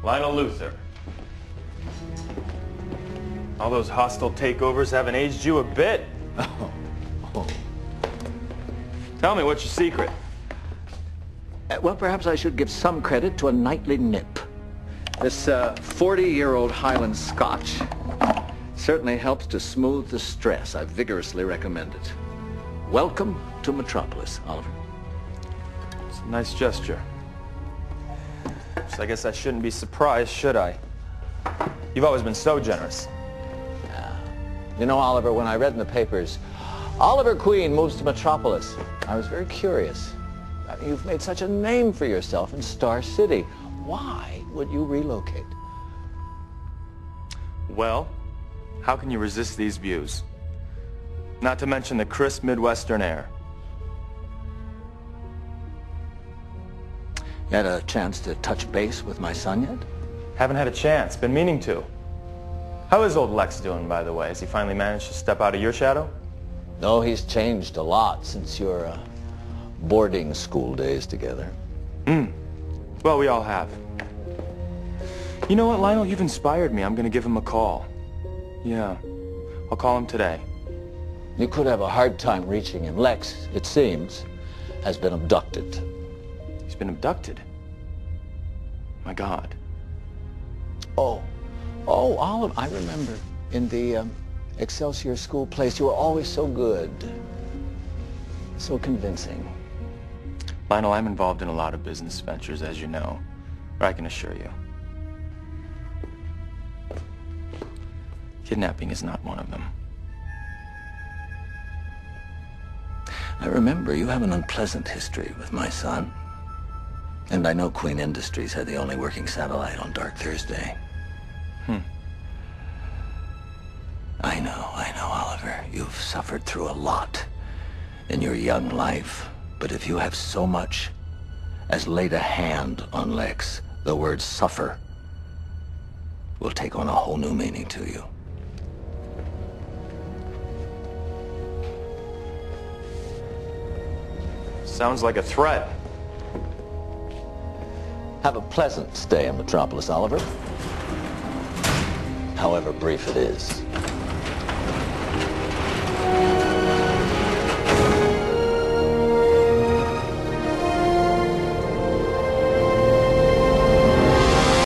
Lionel Luther. All those hostile takeovers haven't aged you a bit. Oh. Tell me, what's your secret? Well, perhaps I should give some credit to a nightly nip. This 40-year-old Highland Scotch certainly helps to smooth the stress. I vigorously recommend it. Welcome to Metropolis, Oliver. It's a nice gesture. So I guess I shouldn't be surprised, should I? You've always been so generous. You know, Oliver, when I read in the papers, Oliver Queen moves to Metropolis, I was very curious. I mean, you've made such a name for yourself in Star City. Why would you relocate? Well, how can you resist these views? Not to mention the crisp Midwestern air. You had a chance to touch base with my son yet? Haven't had a chance. Been meaning to. How is old Lex doing, by the way? Has he finally managed to step out of your shadow? No, he's changed a lot since your boarding school days together. Well, we all have. You know what, Lionel? You've inspired me. I'm going to give him a call. Yeah. I'll call him today. You could have a hard time reaching him. Lex, it seems, has been abducted. He's been abducted? My God. Oh, Olive, I remember in the Excelsior school place, you were always so good, so convincing. Lionel, I'm involved in a lot of business ventures, as you know, but I can assure you, kidnapping is not one of them. I remember you have an unpleasant history with my son. And I know Queen Industries had the only working satellite on Dark Thursday. I know, Oliver. You've suffered through a lot in your young life. But if you have so much as laid a hand on Lex, the word suffer will take on a whole new meaning to you. Sounds like a threat. Have a pleasant stay in Metropolis, Oliver. However brief it is.